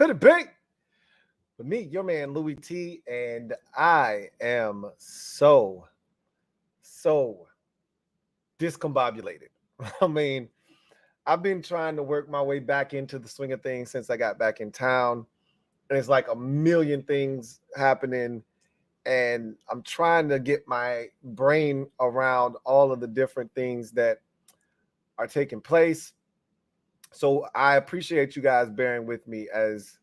to the bank. With me, your man Louie T, and I am so discombobulated. I mean, I've been trying to work my way back into the swing of things since I got back in town. And it's like a million things happening. And I'm trying to get my brain around all of the different things that are taking place. So I appreciate you guys bearing with me as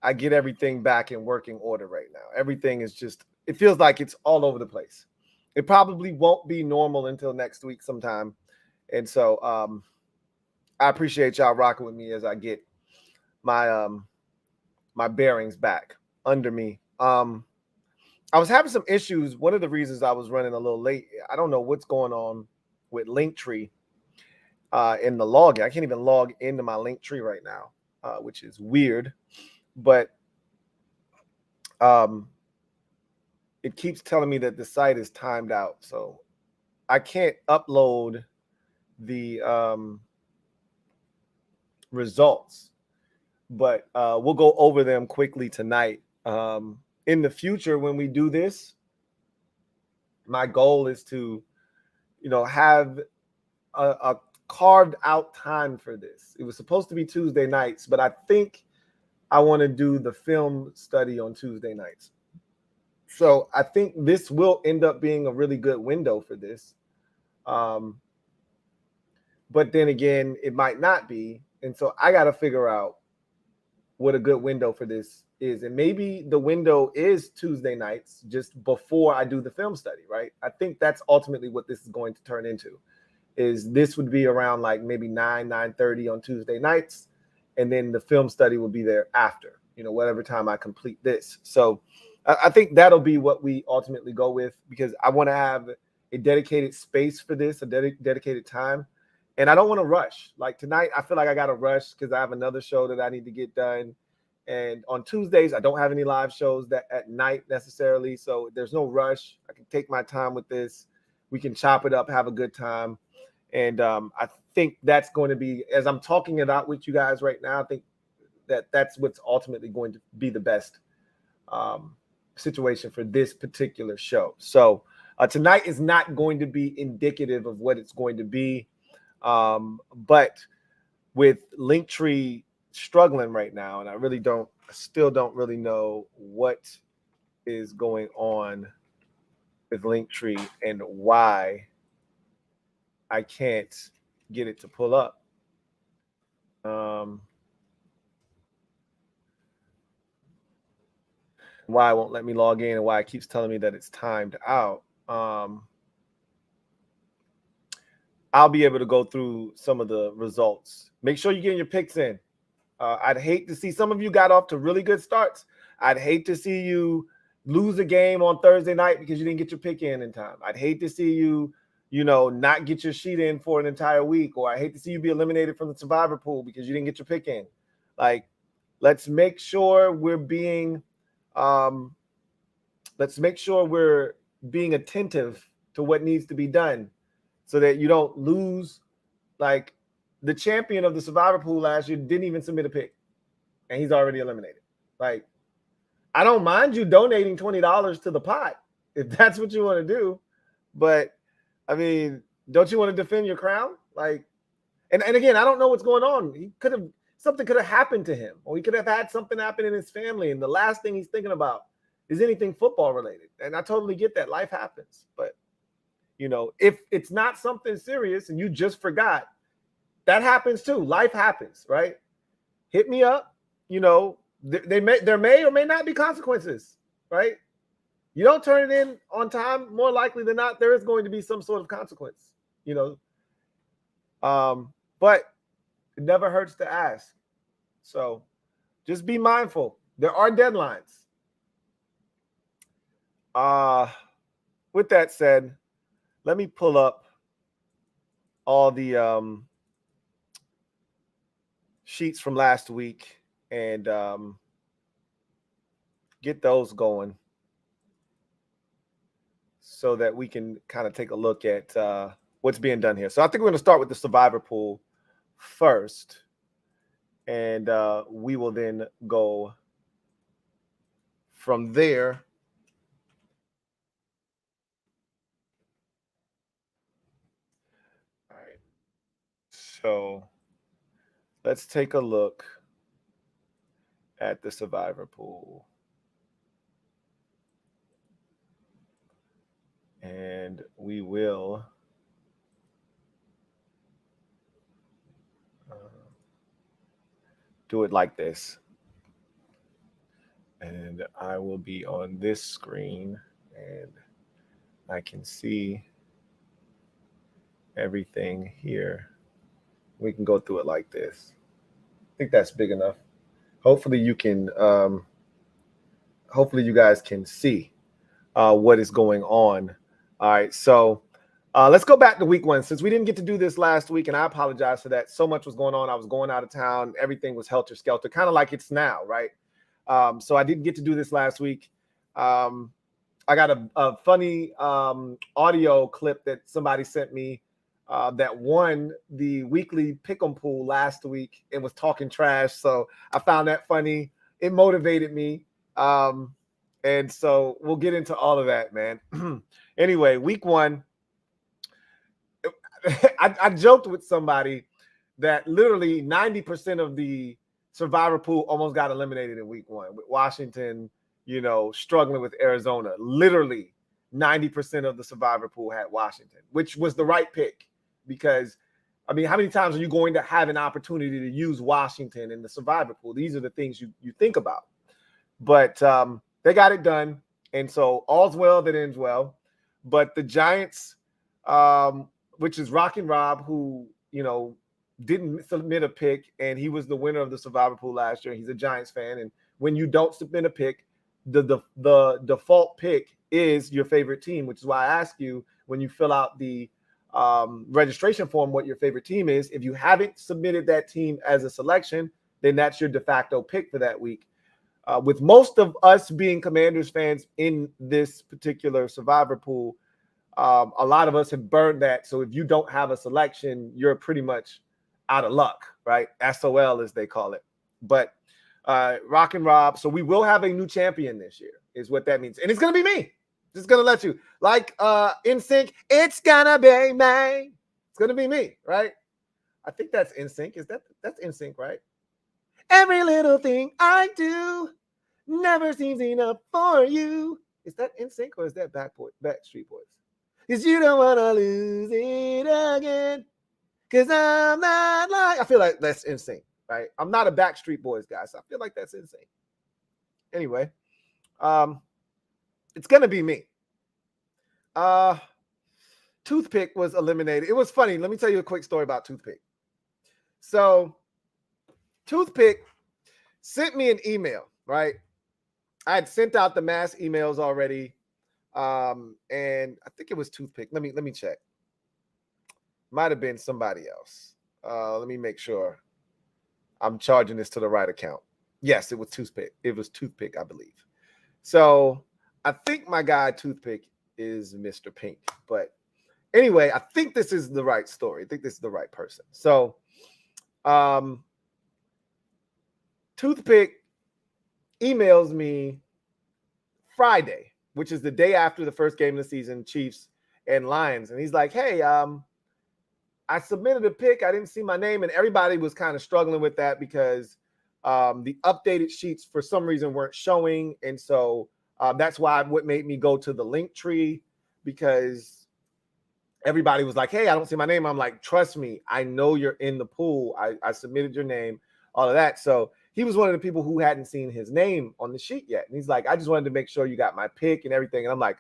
I get everything back in working order right now. Everything is just, it feels like it's all over the place. It probably won't be normal until next week sometime. And so I appreciate y'all rocking with me as I get my my bearings back under me. I was having some issues. One of the reasons I was running a little late, I don't know what's going on with Linktree in the login. I can't even log into my Linktree right now, which is weird. But it keeps telling me that the site is timed out. So I can't upload the results. But we'll go over them quickly tonight. In the future, when we do this, my goal is to, have a carved out time for this. It was supposed to be Tuesday nights, but I think I want to do the film study on Tuesday nights. So I think this will end up being a really good window for this. But then again, it might not be. And so I got to figure out what a good window for this is. And maybe the window is Tuesday nights just before I do the film study, right? I think that's ultimately what this is going to turn into. Is this would be around like maybe 9:30 on Tuesday nights. And then the film study will be there after, whatever time I complete this. So I think that'll be what we ultimately go with, because I want to have a dedicated space for this, a dedicated time. And I don't want to rush. Like tonight, I feel like I got to rush because I have another show that I need to get done. And on Tuesdays, I don't have any live shows that at night necessarily. So there's no rush. I can take my time with this. We can chop it up, have a good time. And I think that's going to be, as I'm talking it out with you guys right now, I think that that's what's ultimately going to be the best situation for this particular show. So tonight is not going to be indicative of what it's going to be. But with Linktree struggling right now, and I still don't really know what is going on with Linktree and why I can't get it to pull up. Why it won't let me log in and why it keeps telling me that it's timed out. I'll be able to go through some of the results. Make sure you're getting your picks in. I'd hate to see, some of you got off to really good starts. I'd hate to see you lose a game on Thursday night because you didn't get your pick in time. I'd hate to see you, not get your sheet in for an entire week, or I hate to see you be eliminated from the survivor pool because you didn't get your pick in. Like, let's make sure we're being attentive to what needs to be done so that you don't lose. Like, the champion of the survivor pool last year didn't even submit a pick, and he's already eliminated. Like, I don't mind you donating $20 to the pot if that's what you want to do, but I mean, don't you want to defend your crown? Like, and again, I don't know what's going on. Something could have happened to him, or he could have had something happen in his family, and the last thing he's thinking about is anything football related. And I totally get that. Life happens. But, if it's not something serious and you just forgot, that happens too. Life happens, right? Hit me up. There may or may not be consequences, right? You don't turn it in on time, more likely than not, there is going to be some sort of consequence, but it never hurts to ask. So just be mindful. There are deadlines. With that said, let me pull up all the sheets from last week and get those going so that we can kind of take a look at what's being done here. So I think we're going to start with the survivor pool first. and we will then go from there. All right. So let's take a look at the survivor pool. And we will do it like this. And I will be on this screen and I can see everything here. We can go through it like this. I think that's big enough. Hopefully you can, hopefully you guys can see what is going on. All right, so let's go back to week 1 since we didn't get to do this last week, and I apologize for that. So much was going on. I was going out of town. Everything was helter-skelter, kind of like it's now, right? So I didn't get to do this last week. I got a funny audio clip that somebody sent me that won the weekly pick'em pool last week and was talking trash. So I found that funny. It motivated me. And so we'll get into all of that, man. Anyway, week 1, I joked with somebody that literally 90% of the survivor pool almost got eliminated in week 1 with Washington, struggling with Arizona. Literally 90% of the survivor pool had Washington, which was the right pick because, I mean, how many times are you going to have an opportunity to use Washington in the survivor pool? These are the things you think about. But they got it done. And so all's well that ends well. But the Giants, which is Rockin' Rob, who, didn't submit a pick, and he was the winner of the survivor pool last year. He's a Giants fan. And when you don't submit a pick, the default pick is your favorite team, which is why I ask you when you fill out the registration form what your favorite team is. If you haven't submitted that team as a selection, then that's your de facto pick for that week. With most of us being Commanders fans in this particular survivor pool, a lot of us have burned that. So if you don't have a selection, you're pretty much out of luck, right? SOL, as they call it. But Rockin' Rob, so we will have a new champion this year, is what that means. And it's going to be me. Just going to let you. Like NSYNC, it's going to be me. It's going to be me, right? I think that's NSYNC. That's NSYNC, right? Every little thing I do never seems enough for you. Is that NSYNC or is that Backstreet Boys? Because you don't want to lose it again. Because I'm not like... I feel like that's NSYNC, right? I'm not a Backstreet Boys guy, so I feel like that's NSYNC. Anyway, it's going to be me. Toothpick was eliminated. It was funny. Let me tell you a quick story about Toothpick. So Toothpick sent me an email, right? I had sent out the mass emails already. And I think it was Toothpick. Let me check. Might have been somebody else. Let me make sure I'm charging this to the right account. Yes, it was Toothpick. It was Toothpick, I believe. So I think my guy Toothpick is Mr. Pink. But anyway, I think this is the right story. I think this is the right person. So Toothpick emails me Friday, which is the day after the first game of the season, Chiefs and Lions. And he's like, hey, I submitted a pick. I didn't see my name. And everybody was kind of struggling with that because the updated sheets for some reason weren't showing. And so that's why what made me go to the link tree, because everybody was like, hey, I don't see my name. I'm like, trust me, I know you're in the pool. I submitted your name, all of that. So he was one of the people who hadn't seen his name on the sheet yet. And he's like, I just wanted to make sure you got my pick and everything. And I'm like,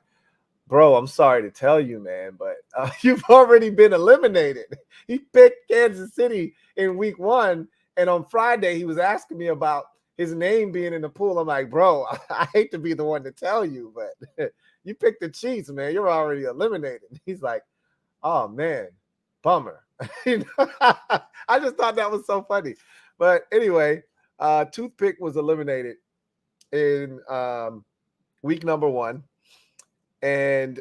bro, I'm sorry to tell you, man, but you've already been eliminated. He picked Kansas City in week 1. And on Friday, he was asking me about his name being in the pool. I'm like, bro, I hate to be the one to tell you, but you picked the Chiefs, man. You're already eliminated. He's like, oh, man, bummer. I just thought that was so funny. But anyway, Toothpick was eliminated in week number 1. And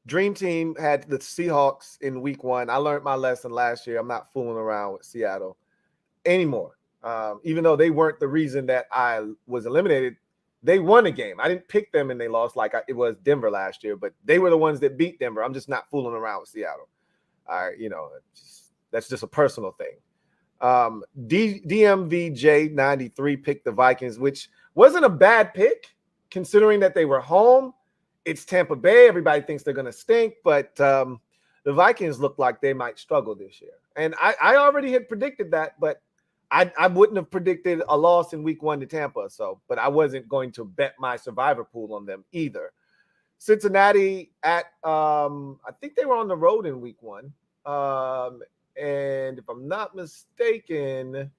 Dream Team had the Seahawks in week 1. I learned my lesson last year. I'm not fooling around with Seattle anymore. Even though they weren't the reason that I was eliminated, they won a game. I didn't pick them and they lost like it was Denver last year, but they were the ones that beat Denver. I'm just not fooling around with Seattle. That's just a personal thing. DMVJ93 picked the Vikings, which wasn't a bad pick considering that they were home. It's Tampa Bay. Everybody thinks they're going to stink, but the Vikings look like they might struggle this year. And I already had predicted that, but I wouldn't have predicted a loss in week 1 to Tampa. But I wasn't going to bet my survivor pool on them either. Cincinnati I think they were on the road in week 1. And if I'm not mistaken,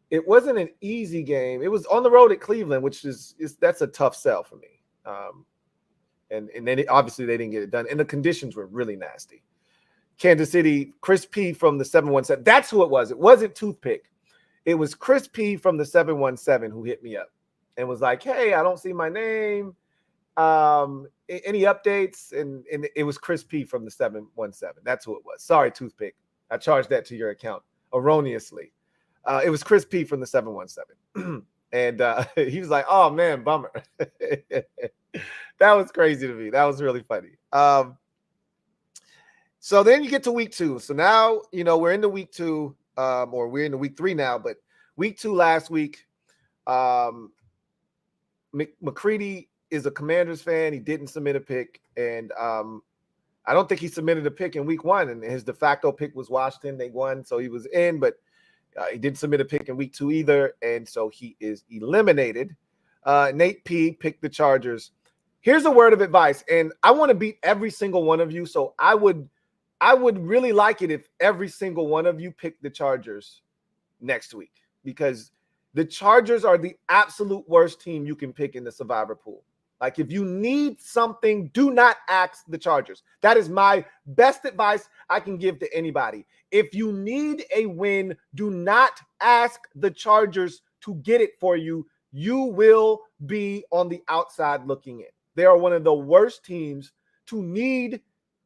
it wasn't an easy game. It was on the road at Cleveland, which that's a tough sell for me. And then obviously they didn't get it done. And the conditions were really nasty. Kansas City, Chris P from the 717. That's who it was. It wasn't Toothpick. It was Chris P from the 717 who hit me up and was like, hey, I don't see my name. Any updates? And it was Chris P from the 717. That's who it was. Sorry, Toothpick. I charged that to your account erroneously. It was Chris P from the 717. And he was like, oh, man, bummer. That was crazy to me. That was really funny. So then you get to week 2. So now, we're into week 2, or we're into week 3 now, but week 2 last week, McCready is a Commanders fan. He didn't submit a pick. And I don't think he submitted a pick in week 1. And his de facto pick was Washington. They won, so he was in, but he didn't submit a pick in week 2 either. And so he is eliminated. Nate P picked the Chargers. Here's a word of advice. And I want to beat every single one of you. So I would really like it if every single one of you picked the Chargers next week, because the Chargers are the absolute worst team you can pick in the survivor pool. Like, if you need something, do not ask the Chargers. That is my best advice I can give to anybody. If you need a win, do not ask the Chargers to get it for you. You will be on the outside looking in. They are one of the worst teams to need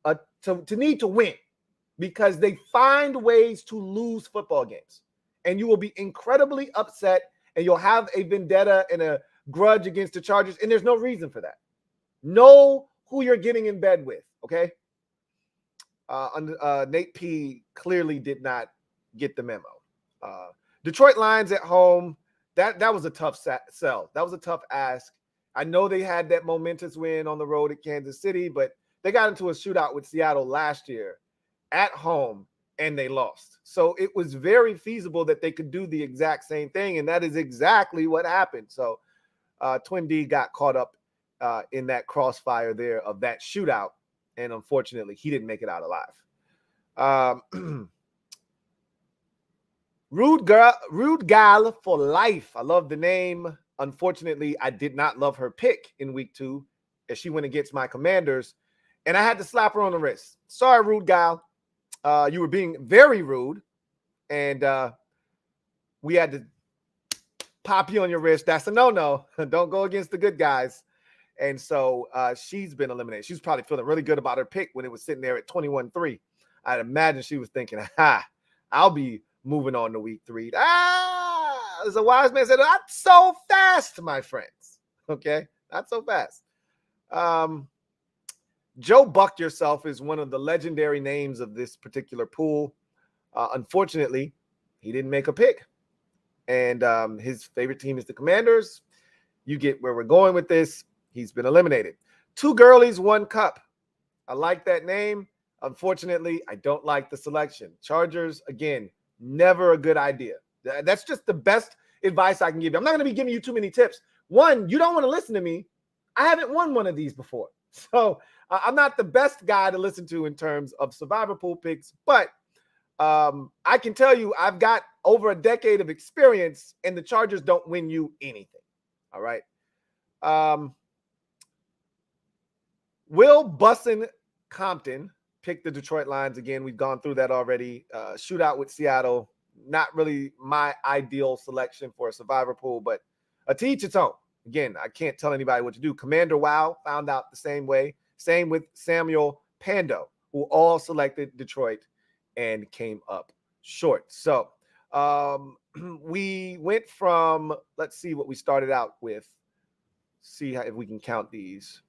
to win, because they find ways to lose football games. And you will be incredibly upset, and you'll have a vendetta and a grudge against the Chargers, and there's no reason for that. Know who you're getting in bed with, okay? Nate P clearly did not get the memo. Detroit Lions at home, that was a tough sell. That was a tough ask. I know they had that momentous win on the road at Kansas City, but they got into a shootout with Seattle last year at home, and they lost. So it was very feasible that they could do the exact same thing, and that is exactly what happened. So Twin D got caught up in that crossfire there of that shootout, and unfortunately, he didn't make it out alive. Rude Gal for life. I love the name. Unfortunately, I did not love her pick in week 2 as she went against my Commanders, and I had to slap her on the wrist. Sorry, Rude Gal. You were being very rude, and we had to pop you on your wrist. That's a no-no. Don't go against the good guys. And so she's been eliminated. She's probably feeling really good about her pick when it was sitting there at 21-3. I'd imagine she was thinking, I'll be moving on to week 3. As a wise man said, not so fast, my friends. Okay? Not so fast. Joe Buck Yourself is one of the legendary names of this particular pool. Unfortunately, he didn't make a pick. And his favorite team is the Commanders. You get where we're going with this. He's been eliminated. 2 girlies, 1 cup. I like that name. Unfortunately, I don't like the selection. Chargers, again, never a good idea. That's just the best advice I can give you. I'm not going to be giving you too many tips. One, you don't want to listen to me. I haven't won one of these before. So I'm not the best guy to listen to in terms of survivor pool picks, but I can tell you I've got over a decade of experience, and the Chargers don't win you anything. All right. Will Bussin Compton picked the Detroit Lions again. We've gone through that already. Shootout with Seattle. Not really my ideal selection for a survivor pool, but to each its own. Again, I can't tell anybody what to do. Commander Wow found out the same way. Same with Samuel Pando, who all selected Detroit and came up short. So we went from, let's see what we started out with. See if we can count these.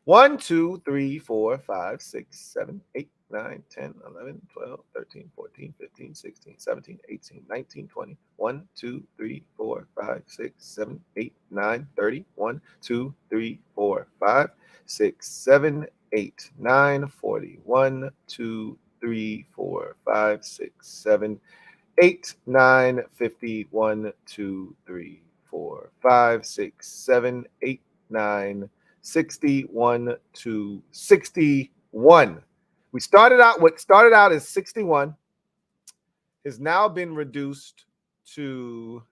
1, 2, 3, 4, 5, 6, 7, 8, 9, 10, 11, 12, 13, 14, 15, 16, 17, 18, 19, 20. 1, 2, 3, 4, 5, 6, 7, 8, 9, 30. 1, 2, 3, 4, 5, 6, 7, 8, 9, 40. 1, 2, 3, 4, 5, 6, 7, 8, 9, 50. 1, 2, 3, 4, 5, 6, 7, 8, 9, 61 to 61. We started out, what started out as 61 has now been reduced to,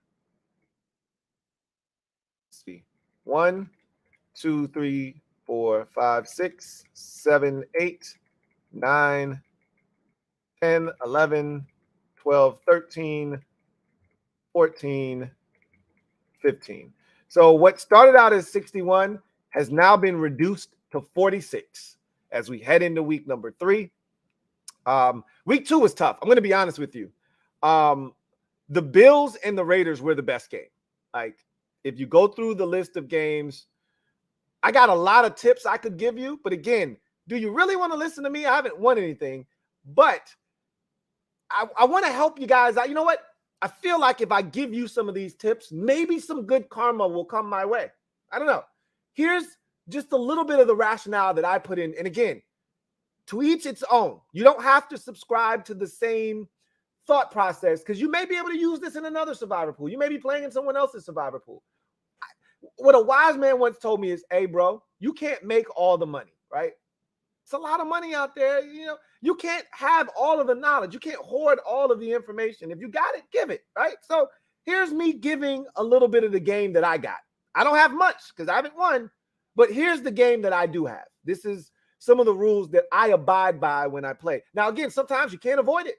let's see, 1, 2, 3, 4, 5, 6, 7, 8, 9, 10, 11, 12, 13, 14, 15. So what started out as 61 has now been reduced to 46 as we head into week number 3. Week 2 was tough. I'm going to be honest with you. The Bills and the Raiders were the best game. Like, if you go through the list of games, I got a lot of tips I could give you. But again, do you really want to listen to me? I haven't won anything. But I want to help you guys out. You know what? I feel like if I give you some of these tips, maybe some good karma will come my way. I don't know. Here's just a little bit of the rationale that I put in. And again, to each its own. You don't have to subscribe to the same thought process because you may be able to use this in another survivor pool. You may be playing in someone else's survivor pool. What a wise man once told me is, hey, bro, you can't make all the money, right? It's a lot of money out there. You know, you can't have all of the knowledge. You can't hoard all of the information. If you got it, give it, right? So here's me giving a little bit of the game that I got. I don't have much because I haven't won, but here's the game that I do have. This is some of the rules that I abide by when I play. Now, again, sometimes you can't avoid it.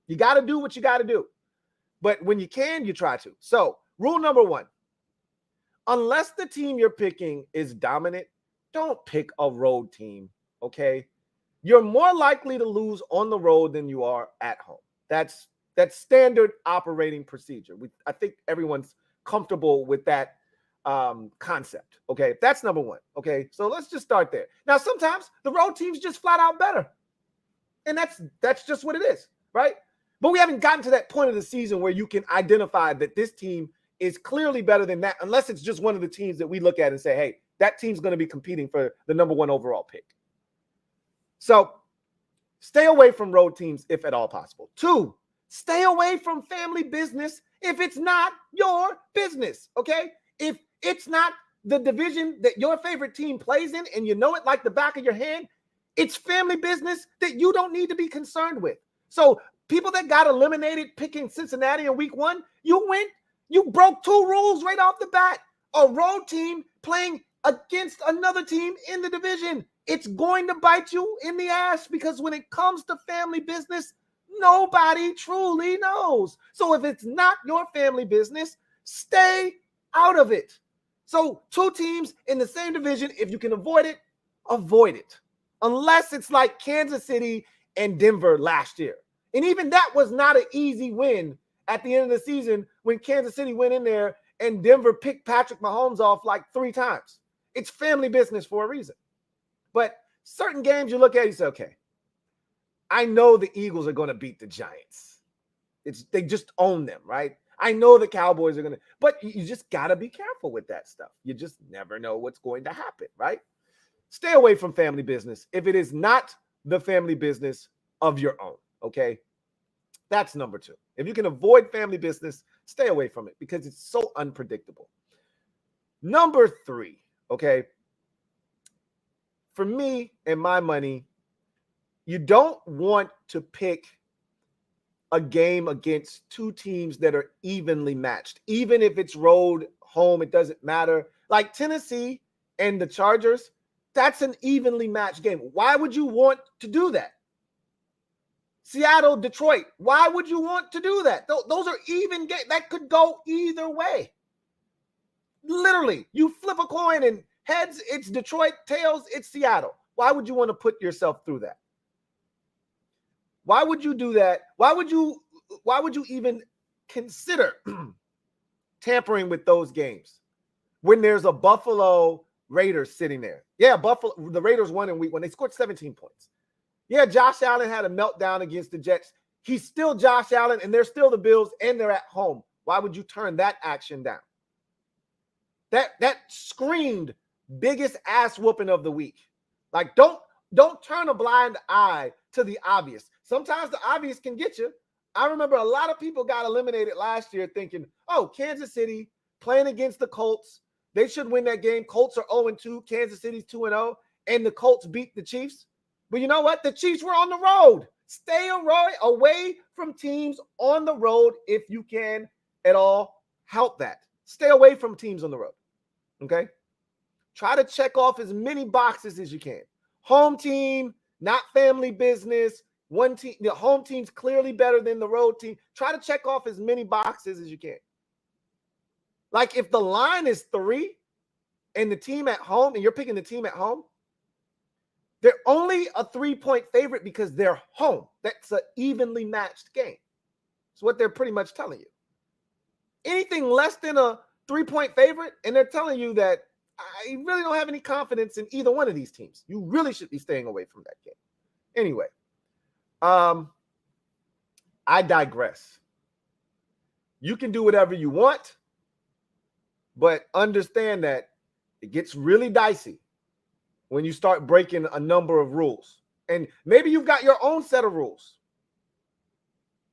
You got to do what you got to do. But when you can, you try to. So rule number 1, unless the team you're picking is dominant, don't pick a road team. Okay, you're more likely to lose on the road than you are at home. That's standard operating procedure. I think everyone's comfortable with that concept. Okay, that's number 1. Okay, so let's just start there. Now, sometimes the road team's just flat out better, and that's just what it is, right? But we haven't gotten to that point of the season where you can identify that this team is clearly better than that, unless it's just one of the teams that we look at and say, hey, that team's going to be competing for the number 1 overall pick. So stay away from road teams if at all possible. 2, stay away from family business if it's not your business, okay? If it's not the division that your favorite team plays in and you know it like the back of your hand, it's family business that you don't need to be concerned with. So people that got eliminated picking Cincinnati in week 1, you broke 2 rules right off the bat. A road team playing against another team in the division, it's going to bite you in the ass because when it comes to family business, nobody truly knows. So if it's not your family business, stay out of it. So 2 teams in the same division, if you can avoid it, avoid it. Unless it's like Kansas City and Denver last year. And even that was not an easy win at the end of the season when Kansas City went in there and Denver picked Patrick Mahomes off like 3 times. It's family business for a reason. But certain games you look at, you say, okay, I know the Eagles are going to beat the Giants. They just own them, right? I know the Cowboys are going to, but you just got to be careful with that stuff. You just never know what's going to happen, right? Stay away from family business if it is not the family business of your own, okay? That's number 2. If you can avoid family business, stay away from it because it's so unpredictable. Number 3, okay? For me and my money, you don't want to pick a game against 2 teams that are evenly matched. Even if it's road, home, it doesn't matter. Like Tennessee and the Chargers, that's an evenly matched game. Why would you want to do that? Seattle, Detroit, why would you want to do that? Those are even games. That could go either way. Literally, you flip a coin and Heads, it's Detroit. Tails, it's Seattle. Why would you want to put yourself through that? Why would you do that? Why would you even consider tampering with those games when there's a Buffalo Raiders sitting there? Yeah, the Raiders won in week 1. They scored 17 points. Yeah, Josh Allen had a meltdown against the Jets. He's still Josh Allen, and they're still the Bills, and they're at home. Why would you turn that action down? That screamed biggest ass whooping of the week. Like, don't turn a blind eye to the obvious. Sometimes the obvious can get you. I remember a lot of people got eliminated last year thinking, oh, Kansas City playing against the Colts, they should win that game. Colts are 0-2, Kansas City's 2-0, and the Colts beat the Chiefs. But you know what? The Chiefs were on the road. Stay away from teams on the road if you can at all help that. Stay away from teams on the road. Okay? Try to check off as many boxes as you can. Home team, not family business. One team, the home team's clearly better than the road team. Try to check off as many boxes as you can. Like, if the line is 3 and the team at home, and you're picking the team at home, they're only a 3-point favorite because they're home. That's an evenly matched game. That's what they're pretty much telling you. Anything less than a 3-point favorite, and they're telling you that I really don't have any confidence in either one of these teams. You really should be staying away from that game. Anyway, I digress. You can do whatever you want, but understand that it gets really dicey when you start breaking a number of rules. And maybe you've got your own set of rules.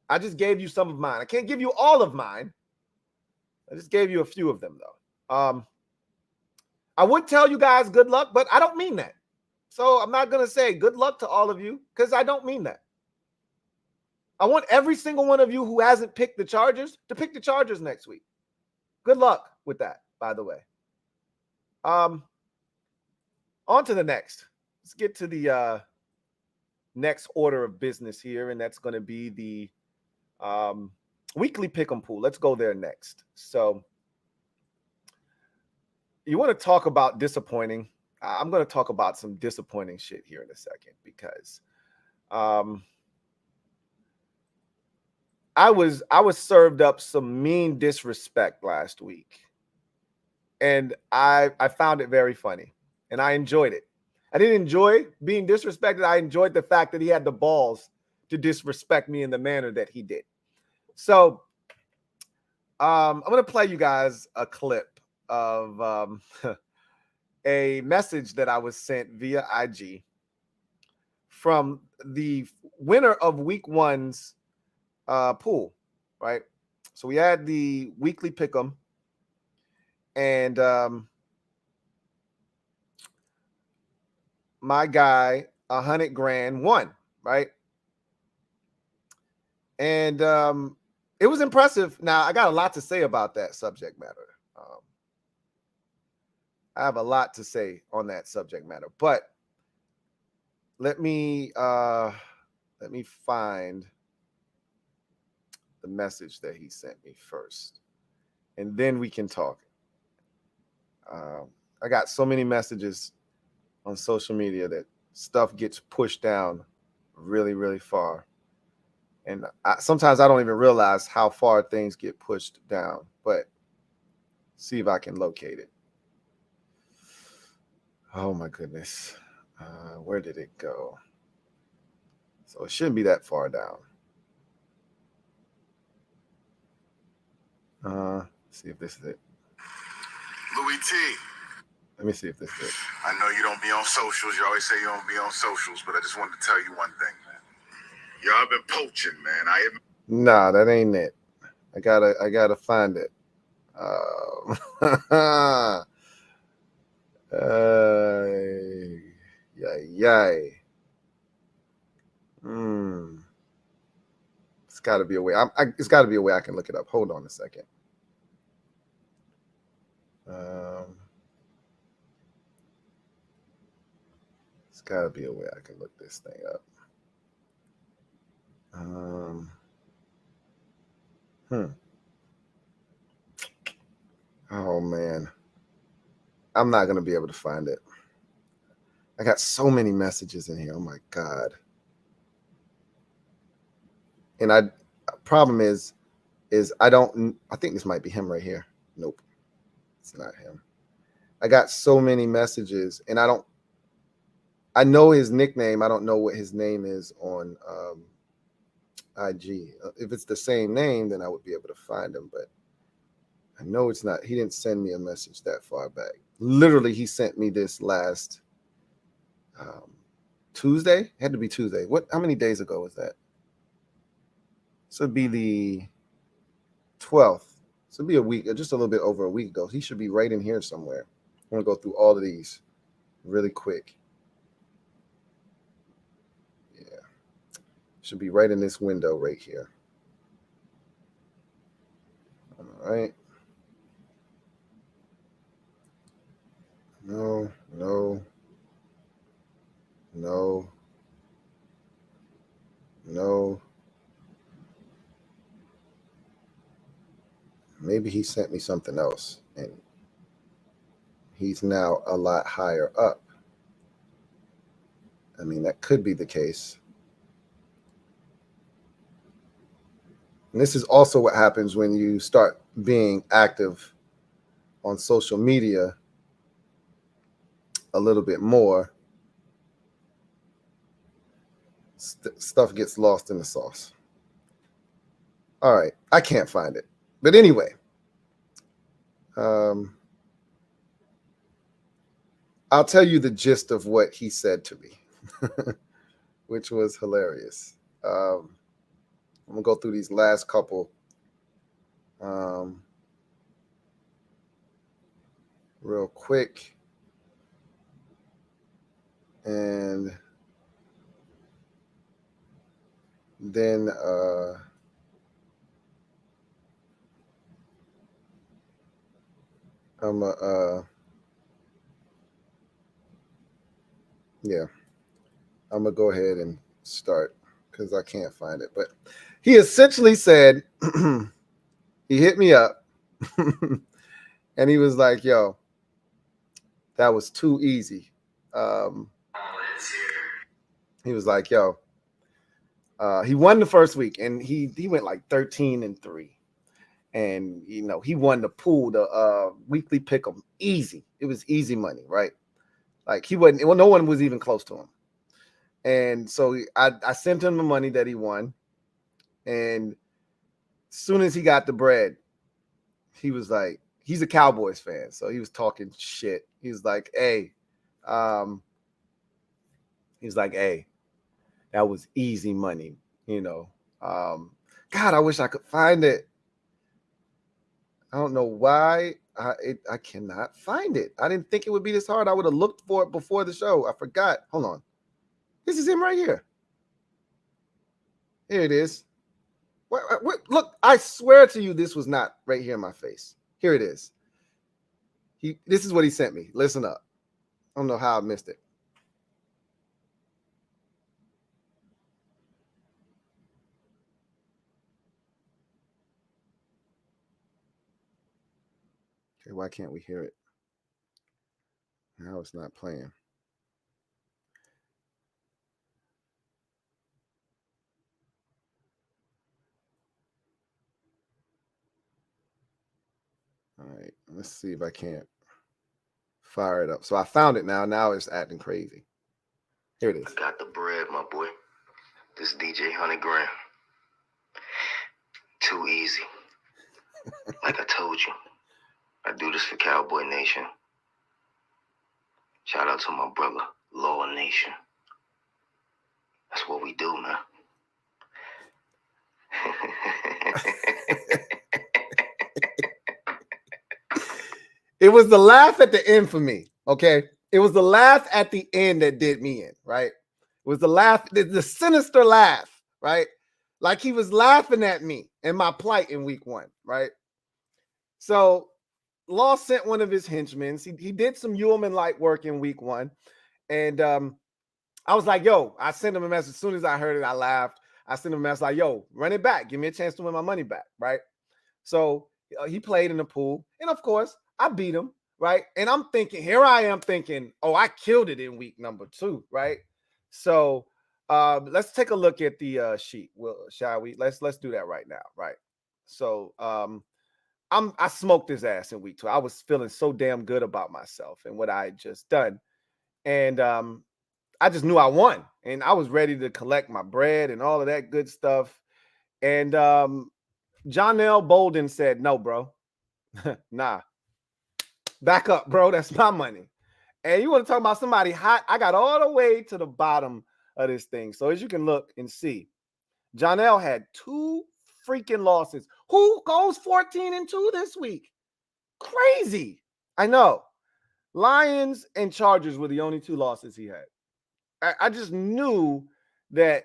I just gave you some of mine. I can't give you all of mine. I just gave you a few of them, though. I would tell you guys good luck, but I don't mean that. So I'm not going to say good luck to all of you because I don't mean that. I want every single one of you who hasn't picked the Chargers to pick the Chargers next week. Good luck with that, by the way. On to the next. Let's get to the next order of business here, and that's going to be the weekly pick'em pool. Let's go there next. So you want to talk about disappointing? I'm going to talk about some disappointing shit here in a second because I was served up some mean disrespect last week, and I found it very funny, and I enjoyed it. I didn't enjoy being disrespected. I enjoyed the fact that he had the balls to disrespect me in the manner that he did. So I'm going to play you guys a clip of a message that I was sent via IG from the winner of week 1's pool, right? So we had the weekly pick'em, and my guy, $100,000 won, right? And it was impressive. Now, I got a lot to say about that subject matter. I have a lot to say on that subject matter, but let me find the message that he sent me first, and then we can talk. I got so many messages on social media that stuff gets pushed down really, really far. And sometimes I don't even realize how far things get pushed down, but see if I can locate it. Oh my goodness. Where did it go? So it shouldn't be that far down. See if this is it. Louie T. Let me see if this is it. I know you don't be on socials. You always say you don't be on socials, but I just wanted to tell you one thing, man. Y'all been poaching, man. Nah, that ain't it. I gotta find it. Yay. It's got to be a way. It's got to be a way I can look it up. Hold on a second. It's got to be a way I can look this thing up. Oh man. I'm not going to be able to find it. I got so many messages in here. Oh my God. And problem is I think this might be him right here. Nope, it's not him. I got so many messages and I know his nickname. I don't know what his name is on IG. If it's the same name, then I would be able to find him, but I know it's not. He didn't send me a message that far back. Literally, he sent me this last Tuesday. It had to be Tuesday. How many days ago was that? This would be the 12th. This would be a week, just a little bit over a week ago. He should be right in here somewhere. I'm going to go through all of these really quick. Yeah. Should be right in this window right here. All right. No. Maybe he sent me something else and he's now a lot higher up. I mean, that could be the case. And this is also what happens when you start being active on social media a little bit more. Stuff gets lost in the sauce. All right, I can't find it. But anyway, I'll tell you the gist of what he said to me, which was hilarious. I'm going to go through these last couple real quick. And then I'm gonna go ahead and start because I can't find it. But he essentially said he hit me up and he was like, yo, that was too easy. He was like, yo, he won the first week and he went like 13-3. And, you know, he won the pool, the weekly pick 'em easy. It was easy money, right? Like no one was even close to him. And so I sent him the money that he won. And as soon as he got the bread, he was like, he's a Cowboys fan. So he was talking shit. He was like, hey, that was easy money, you know. God, I wish I could find it. I don't know why I cannot find it. I didn't think it would be this hard. I would have looked for it before the show. I forgot. Hold on. This is him right here. Here it is. What, look, I swear to you, this was not right here in my face. Here it is. This is what he sent me. Listen up. I don't know how I missed it. Okay, why can't we hear it? Now it's not playing. All right, let's see if I can't fire it up. So I found it now. Now it's acting crazy. Here it is. I got the bread, my boy. This is DJ 100 Grand. Too easy. Like I told you, I do this for Cowboy Nation. Shout out to my brother, Law Nation. That's what we do, man. It was the laugh at the end for me, okay? It was the laugh at the end that did me in, right? It was the laugh, the sinister laugh, right? Like he was laughing at me and my plight in week 1, right? So Law sent one of his henchmen. He did some Ullman light work in week 1. And I was like, yo, I sent him a message. As soon as I heard it, I laughed. I sent him a message like, yo, run it back. Give me a chance to win my money back, right? So he played in the pool. And of course, I beat him, right? And I'm thinking, here I am thinking, oh, I killed it in week number 2, right? So let's take a look at the sheet. Well, shall we? Let's do that right now, right? So I smoked his ass in week 2. I was feeling so damn good about myself and what I had just done. And I just knew I won. And I was ready to collect my bread and all of that good stuff. And Jonell Bolden said, no, bro. Nah. Back up, bro. That's my money. And you want to talk about somebody hot? I got all the way to the bottom of this thing. So as you can look and see, Jonell had 2 freaking losses. Who goes 14-2 this week? Crazy. I know. Lions and Chargers were the only 2 losses he had. I just knew that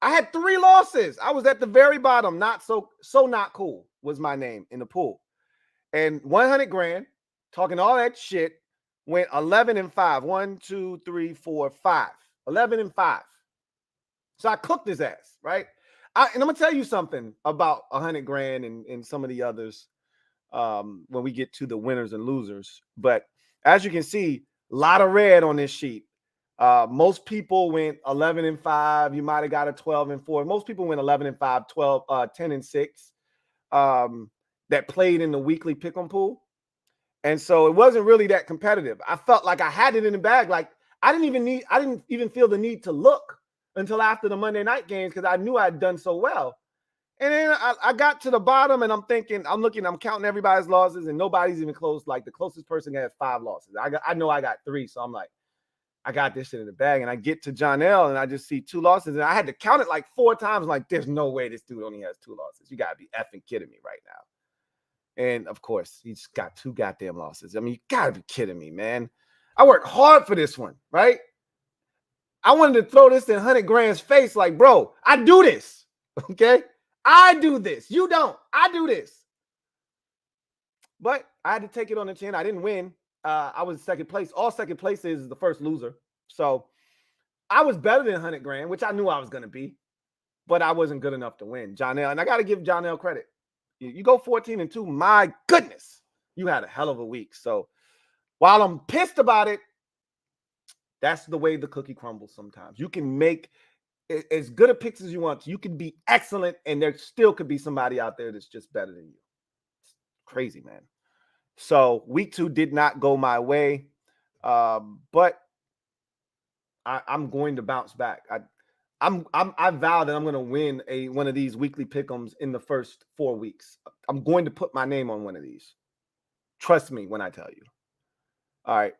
I had 3 losses. I was at the very bottom. Not so not cool was my name in the pool. And 100 grand, talking all that shit, went 11-5. 1, 2, 3, 4, 5. 11-5. So I cooked his ass, right? And I'm gonna tell you something about 100 grand and some of the others when we get to the winners and losers. But as you can see, a lot of red on this sheet. Most people went 11-5. You might have got a 12-4. Most people went 11-5, 12, 10-6. That played in the weekly pick'em pool. And so it wasn't really that competitive. I felt like I had it in the bag. Like I didn't even feel the need to look until after the Monday night games because I knew I'd done so well. And then I got to the bottom and I'm thinking, I'm counting everybody's losses and nobody's even close. Like the closest person had 5 losses. I know I got 3. So I'm like, I got this shit in the bag. And I get to Jonell and I just see 2 losses. And I had to count it like 4 times. I'm like, there's no way this dude only has 2 losses. You got to be effing kidding me right now. And of course, he's got 2 goddamn losses. I mean, you got to be kidding me, man. I worked hard for this one, right? I wanted to throw this in 100 grand's face like, bro, I do this, okay? I do this. You don't. I do this. But I had to take it on the chin. I didn't win. I was second place. All second place is the first loser. So I was better than 100 grand, which I knew I was going to be. But I wasn't good enough to win. Jonell, and I got to give Jonell credit. You go 14-2, my goodness, you had a hell of a week. So while I'm pissed about it, that's the way the cookie crumbles sometimes. You can make as good a picks as you want. You can be excellent, and there still could be somebody out there that's just better than you. It's crazy, man. So week 2 did not go my way, but I'm going to bounce back. I vow that I'm going to win one of these weekly pick'ems in the first 4 weeks. I'm going to put my name on one of these. Trust me when I tell you. All right.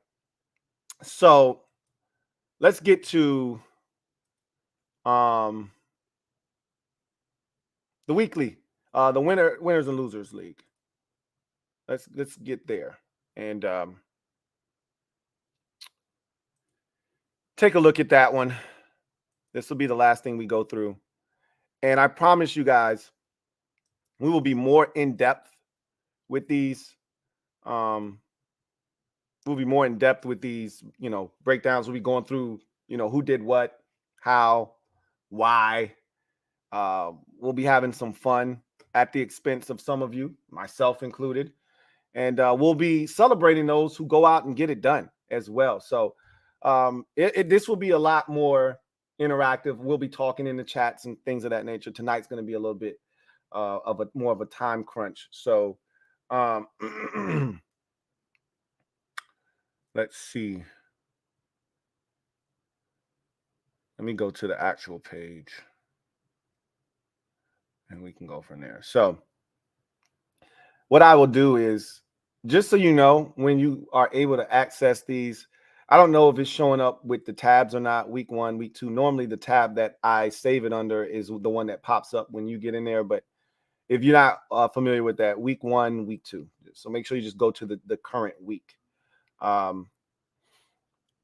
So let's get to the weekly, the winners and losers league. Let's get there and take a look at that one. This will be the last thing we go through. And I promise you guys, we will be more in depth with these. We'll be more in depth with these, breakdowns. We'll be going through, who did what, how, why. We'll be having some fun at the expense of some of you, myself included. And we'll be celebrating those who go out and get it done as well. So this will be a lot more interactive. We'll be talking in the chats and things of that nature. Tonight's going to be a little bit more of a time crunch. So let's see. Let me go to the actual page and we can go from there. So what I will do is, just so you know, when you are able to access these, I don't know if it's showing up with the tabs or not, week 1, week 2. Normally the tab that I save it under is the one that pops up when you get in there. But if you're not familiar with that, week 1, week 2. So make sure you just go to the current week.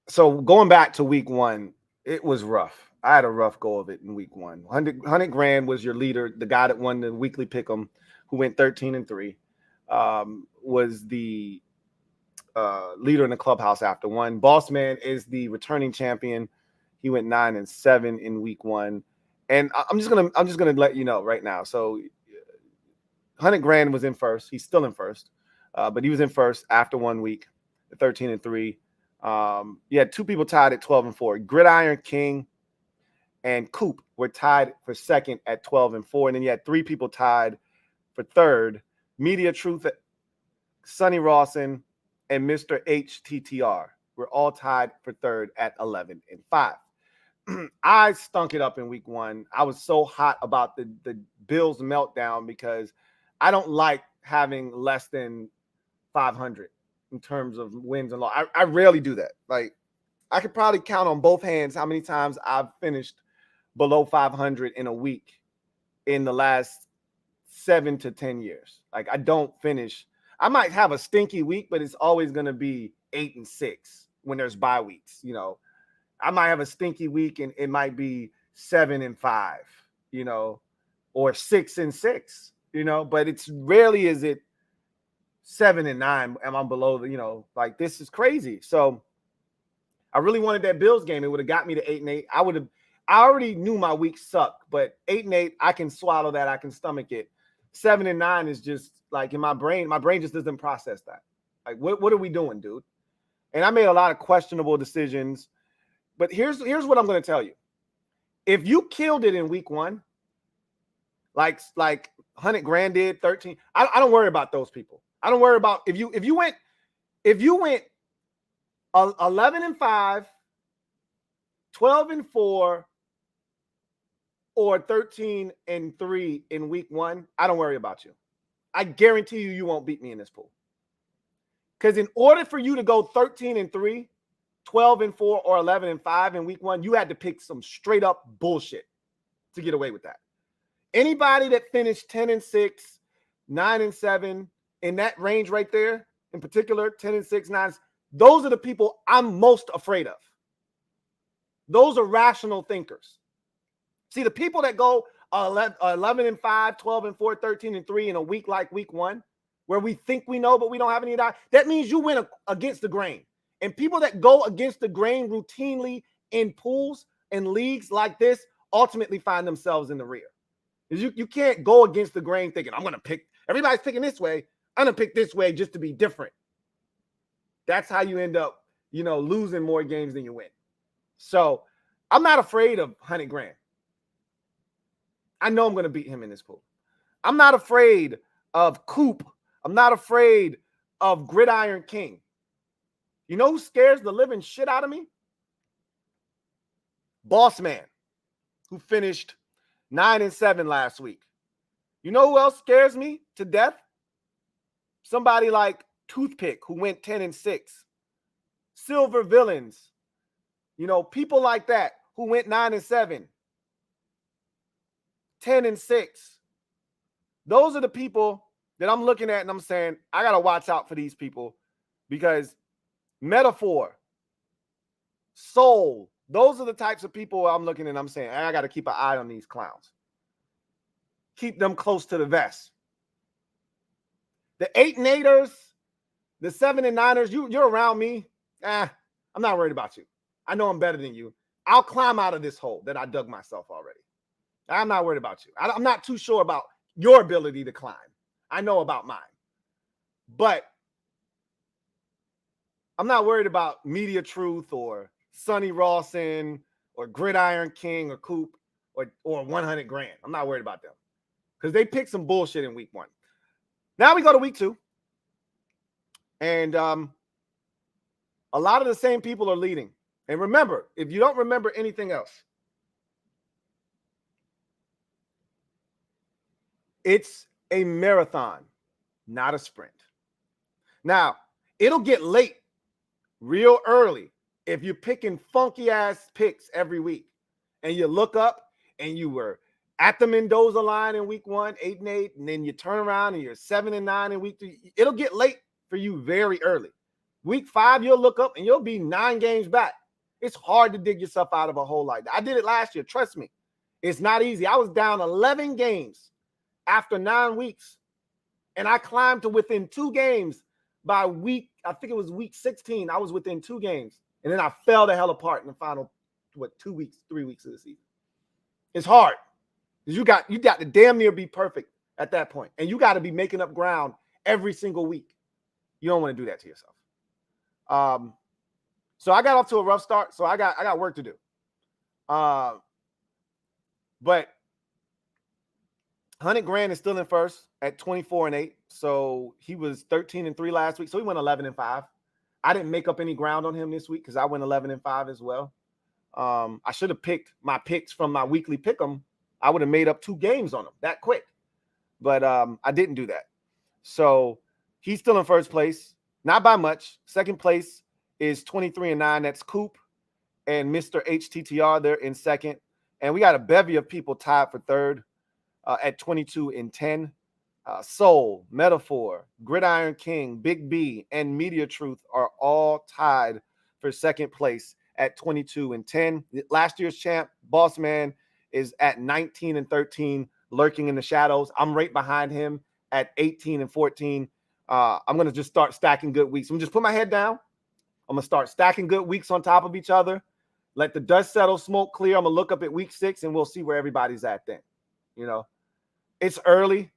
So going back to week 1, it was rough. I had a rough go of it in week 1. 100 grand was your leader, the guy that won the weekly pick'em, who went 13-3, was the leader in the clubhouse after 1. Boss Man is the returning champion. He went 9-7 in week 1. And I'm just gonna let you know right now. So 100 grand was in first. He's still in first, but he was in first after 1 week. at 13-3. You had 2 people tied at 12-4. Gridiron King and Coop were tied for second at 12-4. And then you had 3 people tied for third. Media Truth, Sonny Rawson, and Mr. HTTR were all tied for third at 11-5. I stunk it up in week 1. I was so hot about the Bills meltdown because I don't like having less than 500 in terms of wins and losses. I rarely do that. Like, I could probably count on both hands how many times I've finished below 500 in a week in the last 7 to 10 years. Like, I don't finish. I might have a stinky week, but it's always going to be 8-6 when there's bye weeks. You know, I might have a stinky week and it might be 7-5, you know, or 6-6, you know, but it's rarely is it 7-9 and I'm below the, you know, like, this is crazy. So I really wanted that Bills game. It would have got me to 8-8. I already knew my week sucked, but 8-8, I can swallow that. I can stomach it. 7-9 is just like in my brain just doesn't process that. Like, what are we doing, dude? And I made a lot of questionable decisions. But here's what I'm going to tell you. If you killed it in week 1, like 100 grand did, 13, I don't worry about those people. I don't worry about if you went 11-5, 12-4, or 13-3 in week 1, I don't worry about you. I guarantee you won't beat me in this pool. Because in order for you to go 13-3, 12-4, or 11-5 in week 1, you had to pick some straight up bullshit to get away with that. Anybody that finished 10-6, 9-7 in that range right there, in particular, 10-6, 9, those are the people I'm most afraid of. Those are rational thinkers. See, the people that go 11-5, 12-4, 13-3 in a week like week 1, where we think we know, but we don't have any doubt, that means you went against the grain. And people that go against the grain routinely in pools and leagues like this ultimately find themselves in the rear. You can't go against the grain thinking, I'm going to pick, everybody's picking this way, I'm going to pick this way just to be different. That's how you end up, you know, losing more games than you win. So I'm not afraid of 100 grand. I know I'm going to beat him in this pool. I'm not afraid of Coop. I'm not afraid of Gridiron King. You know who scares the living shit out of me? Boss Man, who finished 9-7 last week. You know who else scares me to death? Somebody like Toothpick, who went 10-6. Silver Villains. You know, people like that who went 9-7. 10-6. Those are the people that I'm looking at and I'm saying, I got to watch out for these people because Metaphor, Soul, those are the types of people I'm looking at and I'm saying, I got to keep an eye on these clowns. Keep them close to the vest. The 8-8ers, the 7-9ers, you're around me. I'm not worried about you. I know I'm better than you. I'll climb out of this hole that I dug myself already. I'm not worried about you. I'm not too sure about your ability to climb. I know about mine. But I'm not worried about Media Truth or Sonny Rawson or Gridiron King or Coop or 100 grand. I'm not worried about them because they picked some bullshit in week 1. Now we go to week 2. And a lot of the same people are leading. And remember, if you don't remember anything else, it's a marathon, not a sprint. Now, it'll get late real early if you're picking funky ass picks every week and you look up and you were at the Mendoza line in week 1, 8-8, and then you turn around and you're 7-9 in week 3. It'll get late for you very early. Week 5, you'll look up and you'll be 9 games back. It's hard to dig yourself out of a hole like that. I did it last year. Trust me. It's not easy. I was down 11 games after 9 weeks, and I climbed to within 2 games by week, I think it was week 16. I was within 2 games, and then I fell the hell apart in the final, 2 weeks, 3 weeks of the season. It's hard. You got to damn near be perfect at that point, and you got to be making up ground every single week. You don't want to do that to yourself. So I got off to a rough start. So I got work to do. But 100 grand is still in first at 24-8. So he was 13-3 last week. So he went 11-5. I didn't make up any ground on him this week because I went 11-5 as well. I should have picked my picks from my weekly pick 'em. I would have made up 2 games on them that quick. But I didn't do that. So he's still in first place, not by much. Second place is 23-9. That's Coop and Mr. HTTR. They're in second. And we got a bevy of people tied for third at 22-10. Soul, Metaphor, Gridiron King, Big B, and Media Truth are all tied for second place at 22-10. Last year's champ, Boss Man, is at 19-13, lurking in the shadows. I'm right behind him at 18-14. I'm going to just start stacking good weeks. I'm going to just put my head down. I'm going to start stacking good weeks on top of each other. Let the dust settle, smoke clear. I'm going to look up at week 6, and we'll see where everybody's at then. You know, it's early,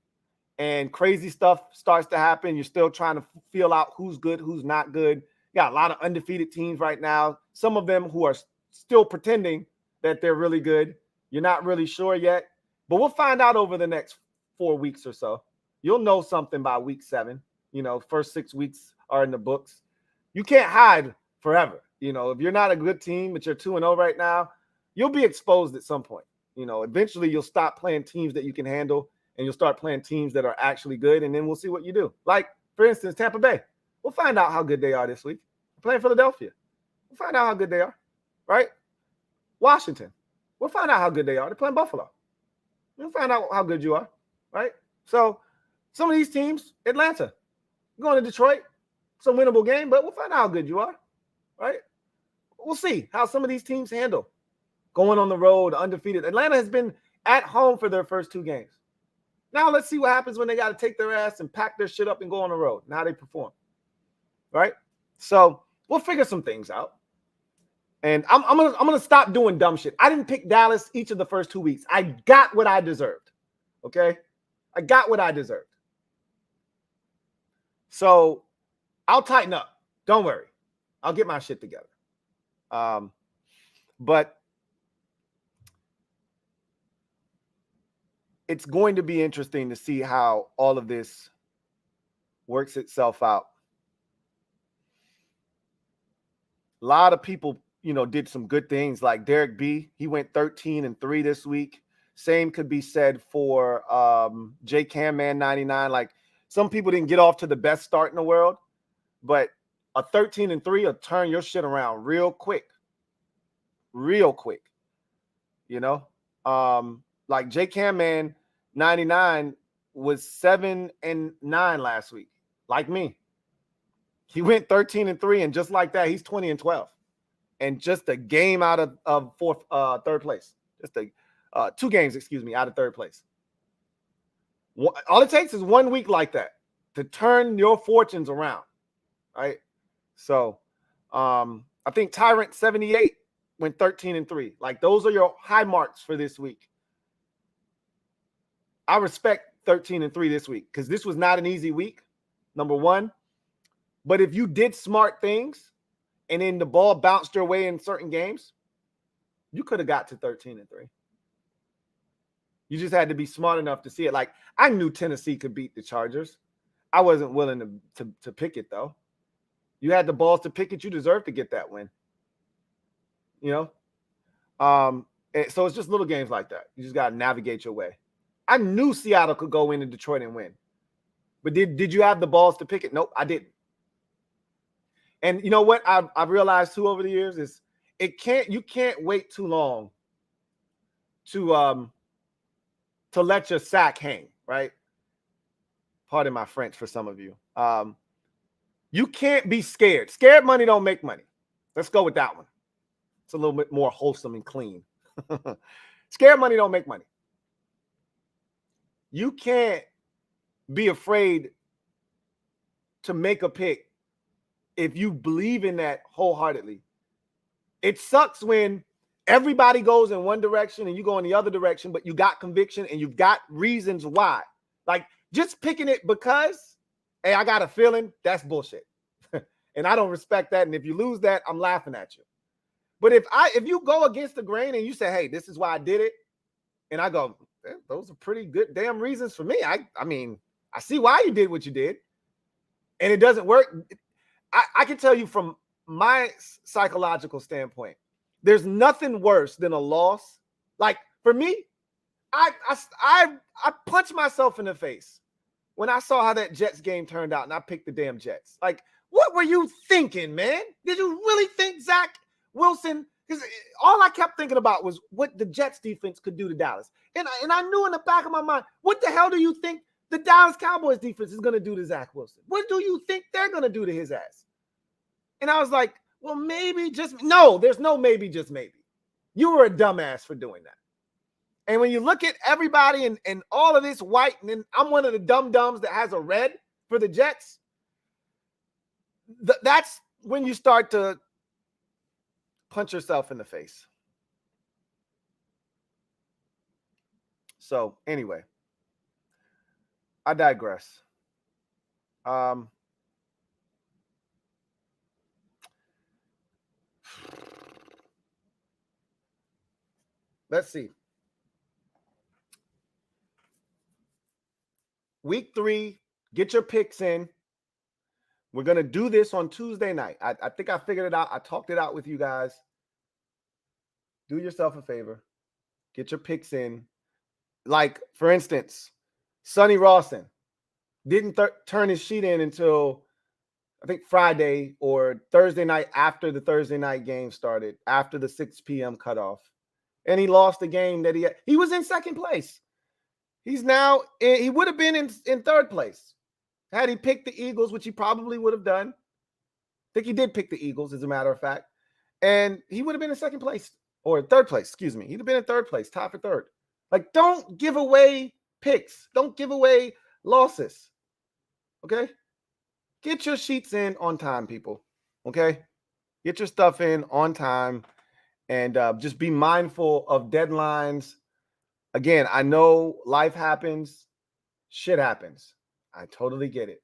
and crazy stuff starts to happen. You're still trying to feel out who's good, who's not good. You got a lot of undefeated teams right now. Some of them who are still pretending that they're really good. You're not really sure yet, but we'll find out over the next 4 weeks or so. You'll know something by week 7. You know, first 6 weeks are in the books. You can't hide forever. You know, if you're not a good team, but you're 2-0 right now, you'll be exposed at some point. You know, eventually you'll stop playing teams that you can handle, and you'll start playing teams that are actually good, and then we'll see what you do. Like, for instance, Tampa Bay. We'll find out how good they are this week. We're playing Philadelphia. We'll find out how good they are, right? Washington. We'll find out how good they are. They're playing Buffalo. We'll find out how good you are, right? So some of these teams, Atlanta, going to Detroit, it's a winnable game, but we'll find out how good you are, right? We'll see how some of these teams handle going on the road, undefeated. Atlanta has been at home for their first 2 games. Now let's see what happens when they got to take their ass and pack their shit up and go on the road and how they perform, right? So we'll figure some things out. And I'm gonna stop doing dumb shit. I didn't pick Dallas each of the first 2 weeks. I got what I deserved. Okay? I got what I deserved. So I'll tighten up. Don't worry. I'll get my shit together. But it's going to be interesting to see how all of this works itself out. A lot of people, you know, did some good things, like Derek B. He went 13-3 this week. Same could be said for J Cam Man 99. Like, some people didn't get off to the best start in the world, but a 13-3 will turn your shit around real quick. Real quick. You know? Like J Cam Man 99 was 7-9 last week, like me. He went 13-3, and just like that, he's 20-12, and just a game out of third place. Just 2 games, out of third place. All it takes is 1 week like that to turn your fortunes around, right? So, I think Tyrant 78 went 13-3. Like, those are your high marks for this week. I respect 13-3 this week because this was not an easy week, number one. But if you did smart things and then the ball bounced your way in certain games, you could have got to 13-3. You just had to be smart enough to see it. Like, I knew Tennessee could beat the Chargers. I wasn't willing to pick it, though. You had the balls to pick it. You deserved to get that win. You know? So it's just little games like that. You just got to navigate your way. I knew Seattle could go into Detroit and win. But did you have the balls to pick it? Nope, I didn't. And you know what I've realized too over the years is you can't wait too long to let your sack hang, right? Pardon my French for some of you. You can't be scared. Scared money don't make money. Let's go with that one. It's a little bit more wholesome and clean. Scared money don't make money. You can't be afraid to make a pick if you believe in that wholeheartedly. It sucks when everybody goes in one direction and you go in the other direction, but you got conviction and you've got reasons why. Like, just picking it because, hey, I got a feeling, that's bullshit. And I don't respect that. And if you lose that, I'm laughing at you. But if you go against the grain and you say, hey, this is why I did it, and I go, those are pretty good damn reasons for me. I mean, I see why you did what you did, and it doesn't work. I can tell you from my psychological standpoint, there's nothing worse than a loss. Like for me, I punched myself in the face when I saw how that Jets game turned out and I picked the damn Jets. Like, what were you thinking, man? Did you really think Zach Wilson? Because all I kept thinking about was what the Jets defense could do to Dallas. And I knew in the back of my mind, what the hell do you think the Dallas Cowboys defense is going to do to Zach Wilson? What do you think they're going to do to his ass? And I was like, well, maybe just, no, there's no maybe, just maybe. You were a dumbass for doing that. And when you look at everybody and all of this white, and then I'm one of the dum-dums that has a red for the Jets, that's when you start to punch yourself in the face. So anyway, I digress. Let's see. Week 3, get your picks in. We're going to do this on Tuesday night. I think I figured it out. I talked it out with you guys. Do yourself a favor. Get your picks in. Like, for instance, Sonny Rawson didn't turn his sheet in until, I think, Friday or Thursday night after the Thursday night game started, after the 6 p.m. cutoff. And he lost the game that he was in second place. He's now, he would have been in third place had he picked the Eagles, which he probably would have done. I think he did pick the Eagles, as a matter of fact. And he would have been in second place, or third place, excuse me. He'd have been in third place, tied for third. Like, don't give away picks. Don't give away losses. Okay? Get your sheets in on time, people. Okay? Get your stuff in on time. And just be mindful of deadlines. Again, I know life happens. Shit happens. I totally get it.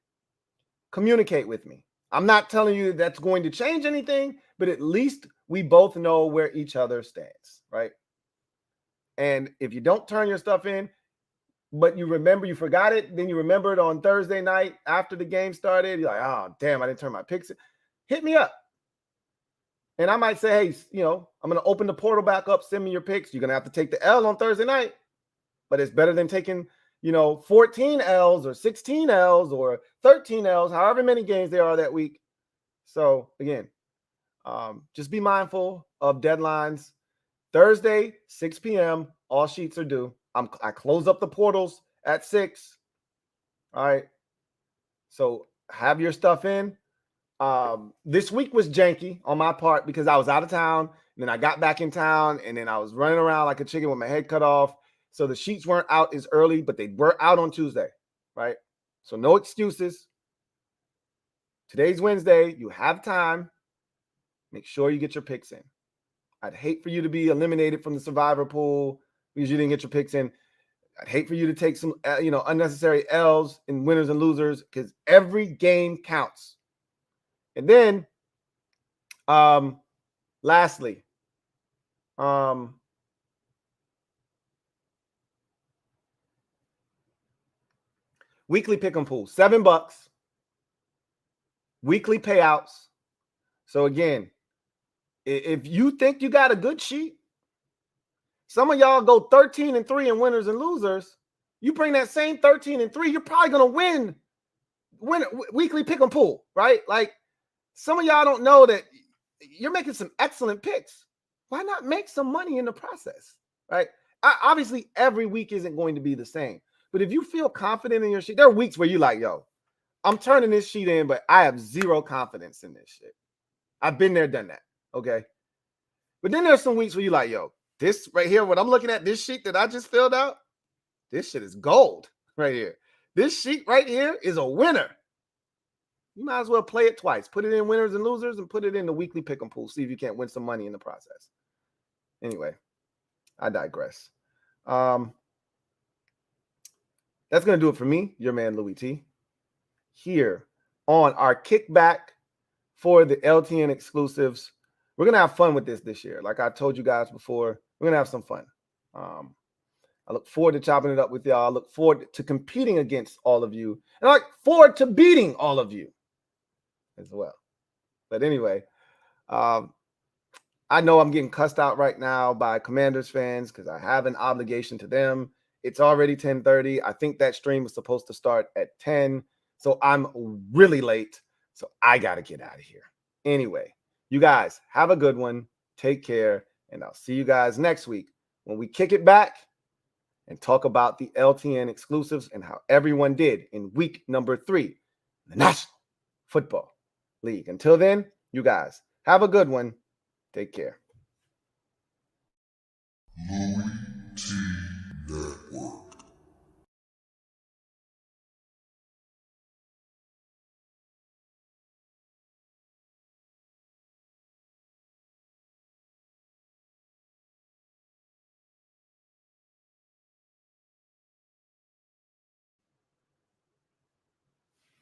Communicate with me. I'm not telling you that's going to change anything, but at least we both know where each other stands, right? And if you don't turn your stuff in, but you remember you forgot it, then you remember it on Thursday night after the game started, you're like, oh, damn, I didn't turn my picks in. Hit me up. And I might say, hey, I'm going to open the portal back up. Send me your picks. You're going to have to take the L on Thursday night, but it's better than taking 14 L's or 16 L's or 13 L's, however many games there are that week. So again, just be mindful of deadlines. Thursday, 6 p.m., all sheets are due. I close up the portals at 6. All right. So have your stuff in. This week was janky on my part because I was out of town. And then I got back in town and then I was running around like a chicken with my head cut off. So the sheets weren't out as early, but they were out on Tuesday, right? So no excuses. Today's Wednesday. You have time. Make sure you get your picks in. I'd hate for you to be eliminated from the survivor pool because you didn't get your picks in. I'd hate for you to take some, unnecessary L's in winners and losers because every game counts. And then, lastly, weekly pick 'em pool, $7, weekly payouts. So again, if you think you got a good sheet, some of y'all go 13-3 in winners and losers. You bring that same 13-3, you're probably gonna win weekly pick 'em pool, right? Like some of y'all don't know that you're making some excellent picks. Why not make some money in the process, right? Obviously, every week isn't going to be the same. But if you feel confident in your sheet, there are weeks where you're like, yo, I'm turning this sheet in, but I have zero confidence in this shit. I've been there, done that, okay? But then there's some weeks where you're like, yo, this right here, what I'm looking at, this sheet that I just filled out, this shit is gold right here. This sheet right here is a winner. You might as well play it twice. Put it in winners and losers and put it in the weekly pick 'em pool. See if you can't win some money in the process. Anyway, I digress. That's going to do it for me, your man Louie T, here on our Kickback for the LTN exclusives. We're going to have fun with this year. Like I told you guys before, we're going to have some fun. I look forward to chopping it up with y'all. I look forward to competing against all of you. And I look forward to beating all of you as well. But anyway, I know I'm getting cussed out right now by Commanders fans because I have an obligation to them. It's already 10:30. I think that stream was supposed to start at 10. So I'm really late. So I got to get out of here. Anyway, you guys have a good one. Take care. And I'll see you guys next week when we kick it back and talk about the LTN exclusives and how everyone did in week number 3 in the National Football League. Until then, you guys have a good one. Take care. Louie.